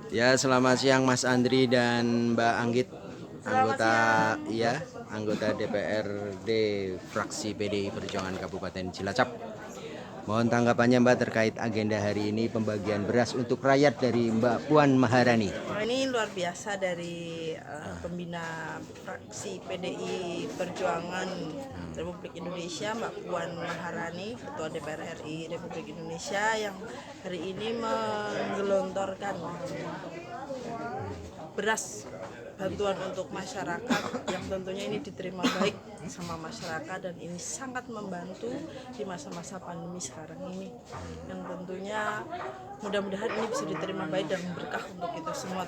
Ya, selamat siang Mas Andri dan Mbak Anggit, anggota anggota DPRD fraksi PDI Perjuangan Kabupaten Cilacap. Mohon tanggapannya Mbak terkait agenda hari ini pembagian beras untuk rakyat dari Mbak Puan Maharani. Ini luar biasa dari pembina fraksi PDI Perjuangan Republik Indonesia, Mbak Puan Maharani, Ketua DPR RI Republik Indonesia, yang hari ini menggelontorkan beras bantuan untuk masyarakat yang tentunya ini diterima baik sama masyarakat, dan ini sangat membantu di masa-masa pandemi sekarang ini, yang tentunya mudah-mudahan ini bisa diterima baik dan berkah untuk kita semua,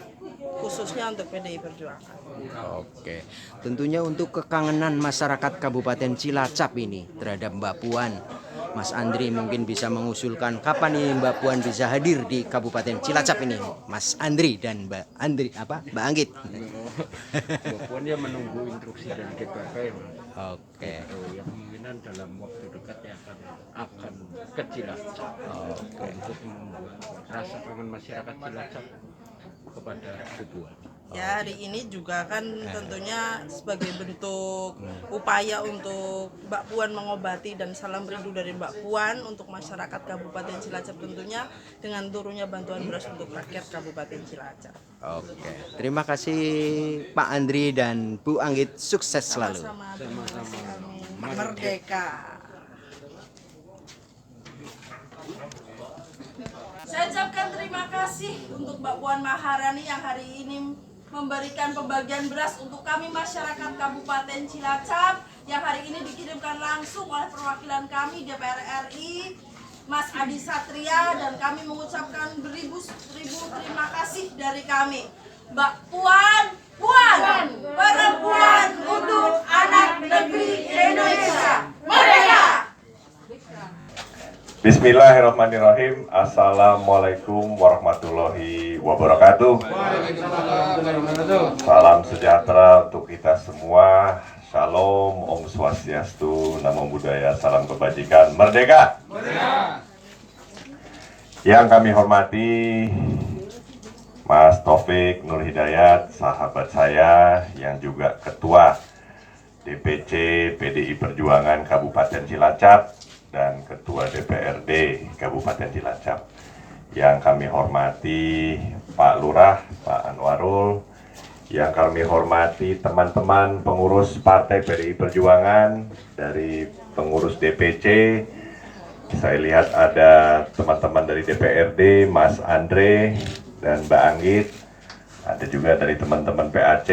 khususnya untuk PDI Perjuangan. Oke, tentunya untuk kekangenan masyarakat Kabupaten Cilacap ini terhadap Mbak Puan, Mas Andri mungkin bisa mengusulkan kapan nih Mbak Puan bisa hadir di Kabupaten Cilacap ini, Mas Andri dan Mbak Anggit. Mbak Puan ya menunggu instruksi dari DPP, Mas. Oke. Ya kemungkinan dalam waktu dekat ya akan ke Cilacap untuk membuat rasa kangen masyarakat Cilacap kepada Bu Puan. Ya, hari ini juga kan tentunya sebagai bentuk upaya untuk Mbak Puan mengobati dan salam rindu dari Mbak Puan untuk masyarakat Kabupaten Cilacap, tentunya dengan turunnya bantuan beras untuk rakyat Kabupaten Cilacap. Oke, terima kasih Pak Andri dan Bu Anggit, sukses selalu. Sama-sama. Merdeka. Saya ucapkan terima kasih untuk Mbak Puan Maharani yang hari ini memberikan pembagian beras untuk kami masyarakat Kabupaten Cilacap, yang hari ini dikirimkan langsung oleh perwakilan kami DPR RI, Mas Adi Satria, dan kami mengucapkan beribu terima kasih dari kami. Mbak Puan, perempuan untuk anak negeri Indonesia, merdeka! Bismillahirrahmanirrahim. Assalamualaikum warahmatullahi wabarakatuh. Salam sejahtera untuk kita semua. Shalom, Om Swastiastu, Namo Buddhaya, salam kebajikan, merdeka. Yang kami hormati Mas Taufik Nur Hidayat, sahabat saya yang juga Ketua DPC PDI Perjuangan Kabupaten Cilacap dan Ketua DPRD Kabupaten Cilacap. Yang kami hormati Pak Lurah, Pak Anwarul. Yang kami hormati teman-teman pengurus Partai PDI Perjuangan dari pengurus DPC. Saya lihat ada teman-teman dari DPRD, Mas Andre dan Mbak Anggit. Ada juga dari teman-teman PAC,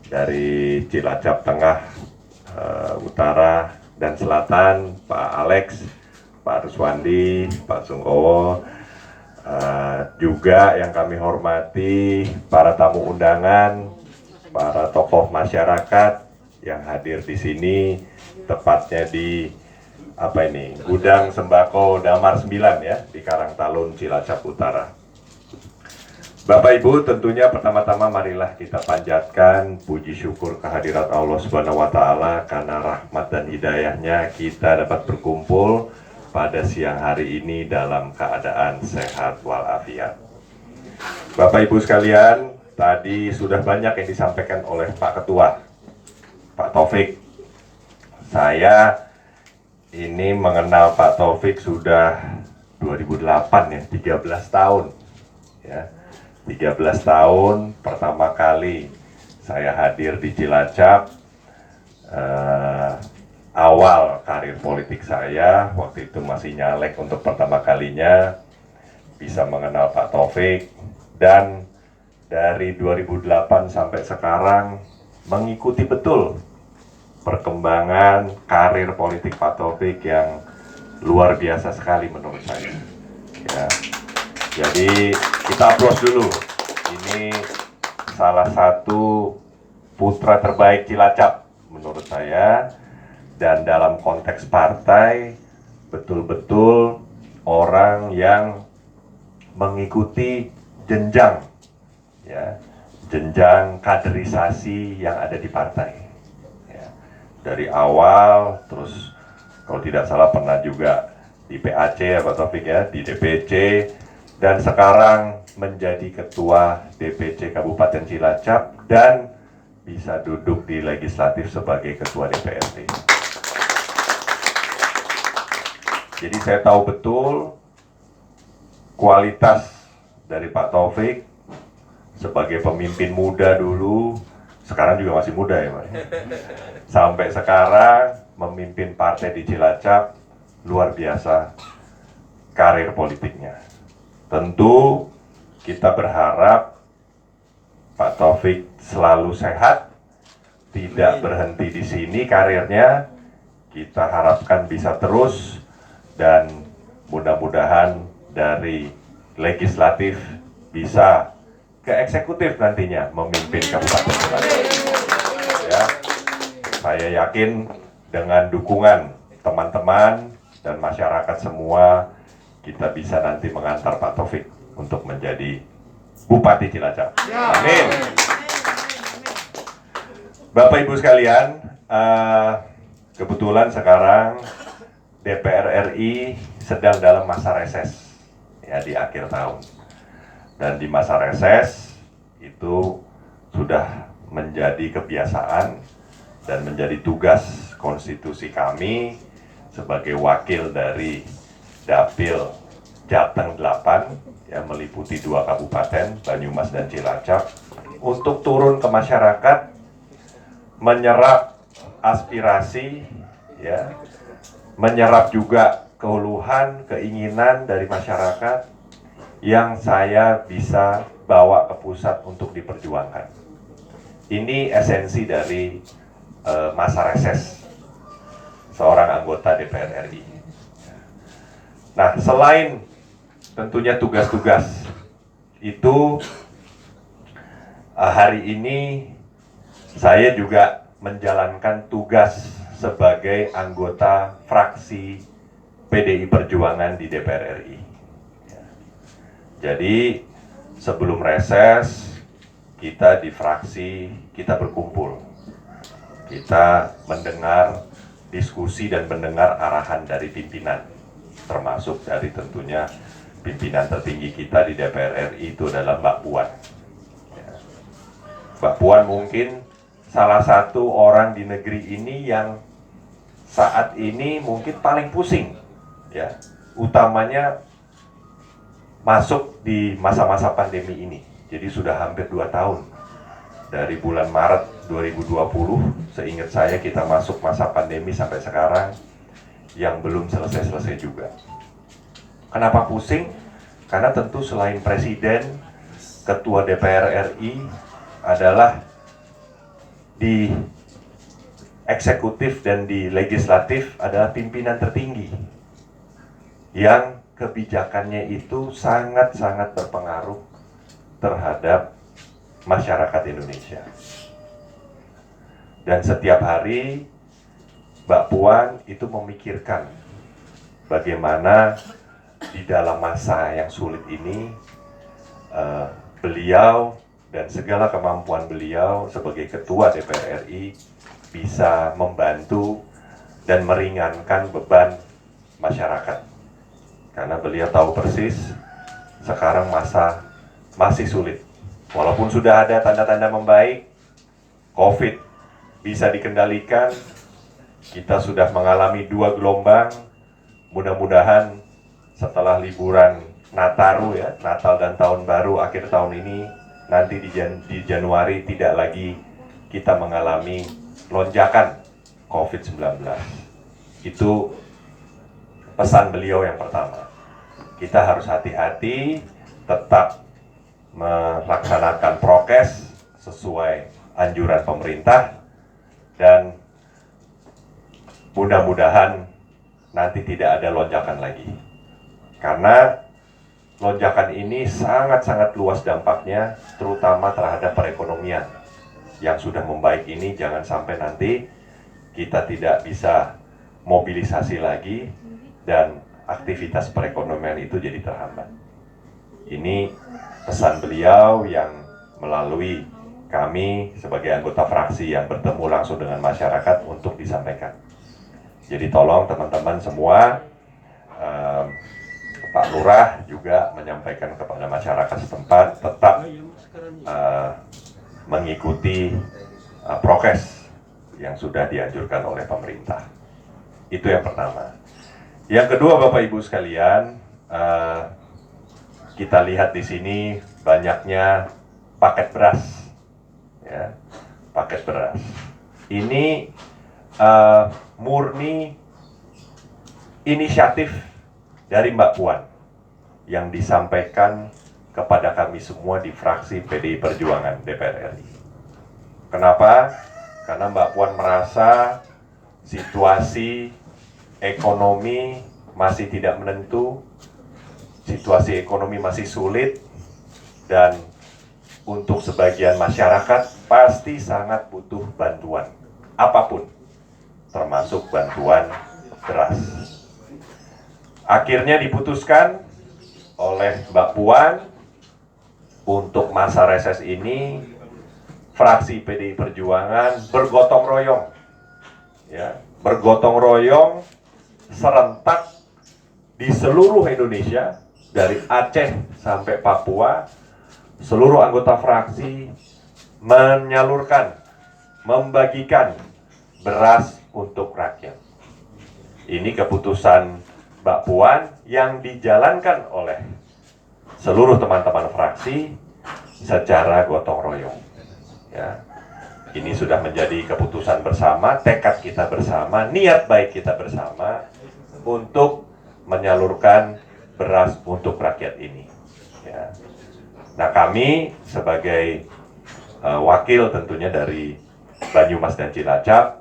dari Cilacap Tengah, Utara, dan Selatan, Pak Alex, Pak Ruswandi, Pak Sungkowo, juga yang kami hormati para tamu undangan, para tokoh masyarakat yang hadir di sini, tepatnya di Gudang Sembako Damar 9 ya, di Karangtalun, Cilacap Utara. Bapak Ibu, tentunya pertama-tama marilah kita panjatkan puji syukur kehadirat Allah Subhanahu wa Ta'ala, karena rahmat dan hidayahnya kita dapat berkumpul pada siang hari ini dalam keadaan sehat walafiat. Bapak Ibu sekalian, tadi sudah banyak yang disampaikan oleh Pak Ketua, Pak Taufik. Saya ini mengenal Pak Taufik sudah 2008 ya, 13 tahun ya. 13 tahun pertama kali saya hadir di Cilacap, awal karir politik saya, waktu itu masih nyalek untuk pertama kalinya, bisa mengenal Pak Taufik, dan dari 2008 sampai sekarang mengikuti betul perkembangan karir politik Pak Taufik yang luar biasa sekali menurut saya ya. Jadi kita aplaus dulu. Ini salah satu putra terbaik Cilacap menurut saya. Dan dalam konteks partai, betul-betul orang yang mengikuti jenjang ya, jenjang kaderisasi yang ada di partai ya. Dari awal, terus kalau tidak salah pernah juga di PAC ya Pak Taufik ya, di DPC, dan sekarang menjadi Ketua DPC Kabupaten Cilacap dan bisa duduk di legislatif sebagai Ketua DPRD. Jadi saya tahu betul kualitas dari Pak Taufik sebagai pemimpin muda dulu, sekarang juga masih muda ya Pak. Sampai sekarang memimpin partai di Cilacap, luar biasa karir politiknya. Tentu kita berharap Pak Taufik selalu sehat, tidak berhenti di sini karirnya. Kita harapkan bisa terus dan mudah-mudahan dari legislatif bisa ke eksekutif nantinya memimpin Kabupaten Cilacap. Ya, saya yakin dengan dukungan teman-teman dan masyarakat semua kita bisa nanti mengantar Pak Taufik untuk menjadi Bupati Cilacap. Amin. Bapak Ibu sekalian, kebetulan sekarang DPR RI sedang dalam masa reses ya di akhir tahun. Dan di masa reses itu sudah menjadi kebiasaan dan menjadi tugas konstitusi kami sebagai wakil dari Dapil Jateng 8 yang meliputi 2 kabupaten, Banyumas dan Cilacap, untuk turun ke masyarakat, menyerap aspirasi, ya, menyerap juga keluhan, keinginan dari masyarakat yang saya bisa bawa ke pusat untuk diperjuangkan. Ini esensi dari masa reses seorang anggota DPR RI. Nah, selain tentunya tugas-tugas itu, hari ini saya juga menjalankan tugas sebagai anggota fraksi PDI Perjuangan di DPR RI. Jadi sebelum reses kita di fraksi kita berkumpul, kita mendengar diskusi dan mendengar arahan dari pimpinan, termasuk dari tentunya pimpinan tertinggi kita di DPR RI itu adalah Mbak Puan. Mbak Puan mungkin salah satu orang di negeri ini yang saat ini mungkin paling pusing, ya, utamanya masuk di masa-masa pandemi ini. Jadi sudah hampir 2 tahun. Dari bulan Maret 2020, seingat saya kita masuk masa pandemi sampai sekarang yang belum selesai-selesai juga. Kenapa pusing? Karena tentu selain Presiden, Ketua DPR RI adalah di eksekutif dan di legislatif adalah pimpinan tertinggi yang kebijakannya itu sangat-sangat berpengaruh terhadap masyarakat Indonesia. Dan setiap hari Mbak Puan itu memikirkan bagaimana di dalam masa yang sulit ini beliau dan segala kemampuan beliau sebagai Ketua DPR RI bisa membantu dan meringankan beban masyarakat. Karena beliau tahu persis sekarang masa masih sulit. Walaupun sudah ada tanda-tanda membaik, COVID bisa dikendalikan, kita sudah mengalami 2 gelombang. Mudah-mudahan setelah liburan Nataru, ya, Natal dan Tahun Baru akhir tahun ini, nanti di Januari tidak lagi kita mengalami lonjakan COVID-19. Itu pesan beliau yang pertama. Kita harus hati-hati, tetap melaksanakan prokes sesuai anjuran pemerintah, dan mudah-mudahan nanti tidak ada lonjakan lagi. Karena lonjakan ini sangat-sangat luas dampaknya, terutama terhadap perekonomian yang sudah membaik ini. Jangan sampai nanti kita tidak bisa mobilisasi lagi dan aktivitas perekonomian itu jadi terhambat. Ini pesan beliau yang melalui kami sebagai anggota fraksi yang bertemu langsung dengan masyarakat untuk disampaikan. Jadi tolong teman-teman semua, Pak Pak Lurah juga menyampaikan kepada masyarakat setempat tetap mengikuti prokes yang sudah dianjurkan oleh pemerintah. Itu yang pertama. Yang kedua, Bapak Ibu sekalian, kita lihat di sini banyaknya paket beras, ya, paket beras. Ini murni inisiatif dari Mbak Puan yang disampaikan kepada kami semua di fraksi PDI Perjuangan DPR RI. Kenapa? Karena Mbak Puan merasa situasi ekonomi masih tidak menentu, situasi ekonomi masih sulit, dan untuk sebagian masyarakat pasti sangat butuh bantuan apapun, termasuk bantuan beras. Akhirnya diputuskan oleh Mbak Puan untuk masa reses ini fraksi PDI Perjuangan bergotong royong, ya, bergotong royong serentak di seluruh Indonesia dari Aceh sampai Papua. Seluruh anggota fraksi menyalurkan, membagikan beras untuk rakyat. Ini keputusan Mbak Puan yang dijalankan oleh seluruh teman-teman fraksi secara gotong royong. Ya, ini sudah menjadi keputusan bersama, tekad kita bersama, niat baik kita bersama untuk menyalurkan beras untuk rakyat ini. Ya. Nah, kami sebagai wakil tentunya dari Banyumas dan Cilacap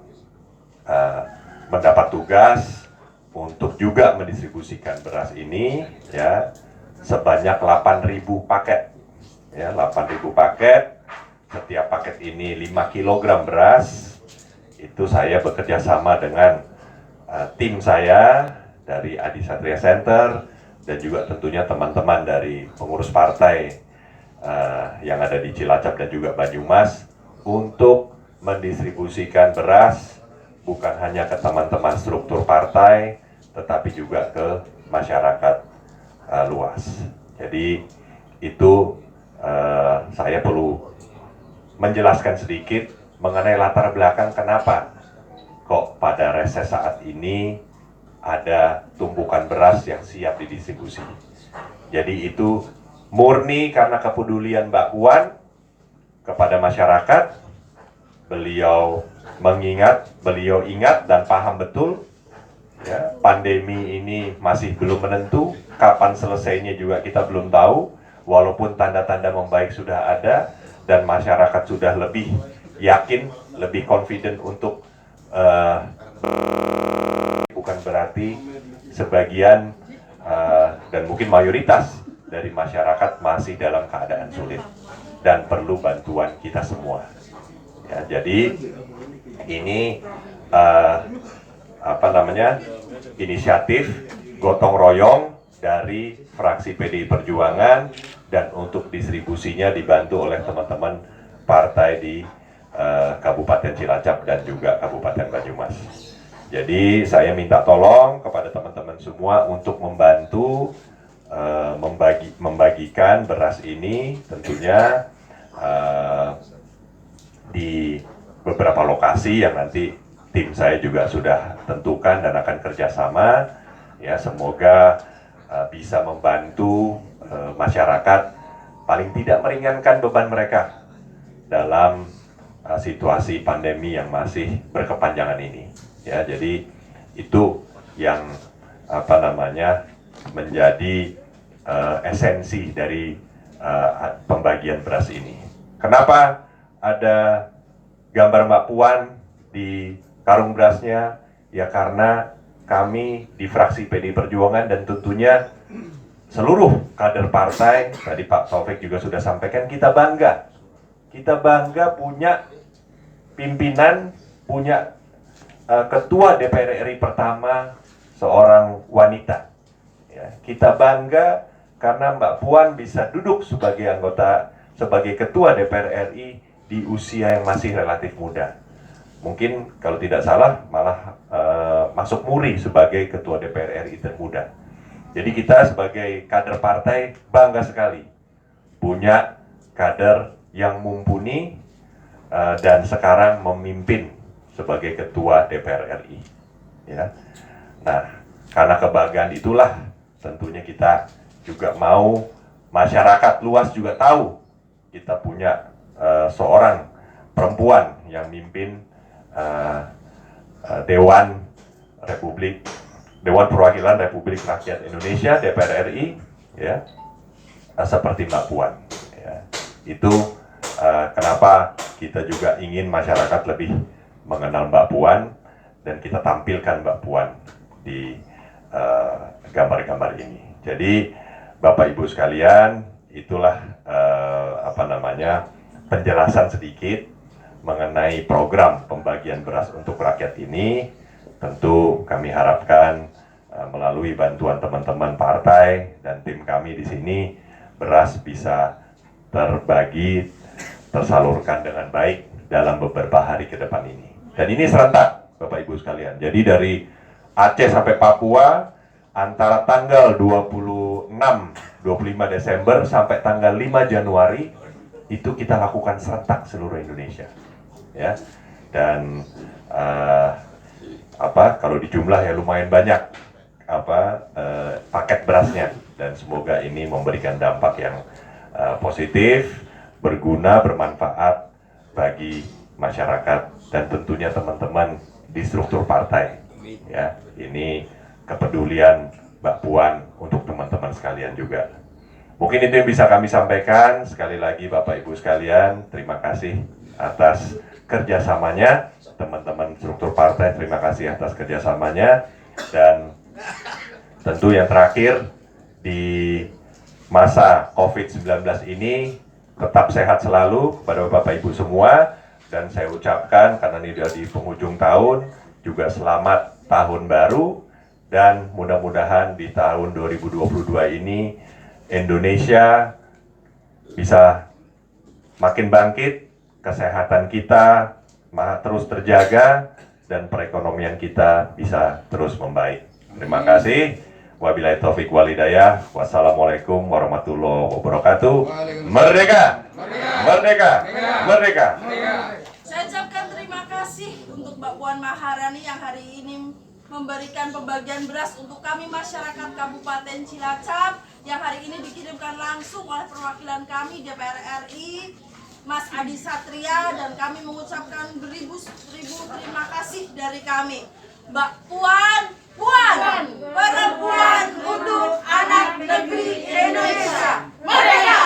mendapat tugas untuk juga mendistribusikan beras ini, ya, sebanyak 8.000 paket, ya, 8.000 paket. Setiap paket ini 5 kg beras. Itu saya bekerja sama dengan tim saya dari Adi Satria Center dan juga tentunya teman-teman dari pengurus partai yang ada di Cilacap dan juga Banyumas untuk mendistribusikan beras bukan hanya ke teman-teman struktur partai tetapi juga ke masyarakat luas. Jadi itu saya perlu menjelaskan sedikit mengenai latar belakang kenapa kok pada reses saat ini ada tumpukan beras yang siap didistribusi. Jadi itu murni karena kepedulian Mbak Puan kepada masyarakat. Beliau ingat dan paham betul, ya, pandemi ini masih belum menentu, kapan selesainya juga kita belum tahu, walaupun tanda-tanda membaik sudah ada dan masyarakat sudah lebih yakin, lebih confident untuk bukan berarti sebagian dan mungkin mayoritas dari masyarakat masih dalam keadaan sulit dan perlu bantuan kita semua. Ya, jadi ini inisiatif gotong royong dari fraksi PDI Perjuangan dan untuk distribusinya dibantu oleh teman-teman partai di Kabupaten Cilacap dan juga Kabupaten Banyumas. Jadi saya minta tolong kepada teman-teman semua untuk membantu membagikan beras ini tentunya di beberapa lokasi yang nanti tim saya juga sudah tentukan dan akan kerjasama. Ya, semoga bisa membantu masyarakat paling tidak meringankan beban mereka dalam situasi pandemi yang masih berkepanjangan ini. Ya, jadi itu yang menjadi esensi dari pembagian beras ini. Kenapa ada gambar Mbak Puan di karung berasnya? Ya karena kami di fraksi PDI Perjuangan dan tentunya seluruh kader partai, tadi Pak Taufik juga sudah sampaikan, kita bangga punya pimpinan, punya ketua DPR RI pertama seorang wanita. Ya, kita bangga karena Mbak Puan bisa duduk sebagai ketua DPR RI di usia yang masih relatif muda. Mungkin kalau tidak salah malah masuk muri sebagai ketua DPR RI termuda. Jadi kita sebagai kader partai bangga sekali punya kader yang mumpuni dan sekarang memimpin sebagai ketua DPR RI. Ya. Nah, karena kebanggaan itulah tentunya kita juga mau masyarakat luas juga tahu kita punya seorang perempuan yang mimpin Dewan Perwakilan Republik Rakyat Indonesia DPR RI, ya, seperti Mbak Puan. Ya. Itu kenapa kita juga ingin masyarakat lebih mengenal Mbak Puan dan kita tampilkan Mbak Puan di gambar-gambar ini. Jadi Bapak Ibu sekalian, itulah penjelasan sedikit mengenai program pembagian beras untuk rakyat ini. Tentu kami harapkan melalui bantuan teman-teman partai dan tim kami di sini, beras bisa terbagi, tersalurkan dengan baik dalam beberapa hari ke depan ini. Dan ini serentak, Bapak Ibu sekalian. Jadi dari Aceh sampai Papua, antara tanggal 25 Desember sampai tanggal 5 Januari, itu kita lakukan serentak seluruh Indonesia. Ya. Dan kalau dijumlah ya lumayan banyak paket berasnya, dan semoga ini memberikan dampak yang positif, berguna, bermanfaat bagi masyarakat dan tentunya teman-teman di struktur partai. Ya, ini kepedulian Mbak Puan untuk teman-teman sekalian juga. Mungkin itu yang bisa kami sampaikan. Sekali lagi Bapak Ibu sekalian, terima kasih atas kerjasamanya. Teman-teman struktur partai, terima kasih atas kerjasamanya. Dan tentu yang terakhir, di masa COVID-19 ini tetap sehat selalu kepada Bapak Ibu semua. Dan saya ucapkan, karena ini sudah di penghujung tahun, juga selamat tahun baru. Dan mudah-mudahan di tahun 2022 ini Indonesia bisa makin bangkit, kesehatan kita terus terjaga, dan perekonomian kita bisa terus membaik. Terima kasih. Wabillahi taufik wal hidayah. Wassalamualaikum warahmatullahi wabarakatuh. Merdeka! Merdeka! Merdeka! Saya ucapkan terima kasih untuk Mbak Puan Maharani yang hari ini memberikan pembagian beras untuk kami masyarakat Kabupaten Cilacap, yang hari ini dikirimkan langsung oleh perwakilan kami DPR RI, Mas Adi Satria, dan kami mengucapkan beribu terima kasih dari kami. Mbak Puan, perempuan untuk anak negeri Indonesia. Merdeka!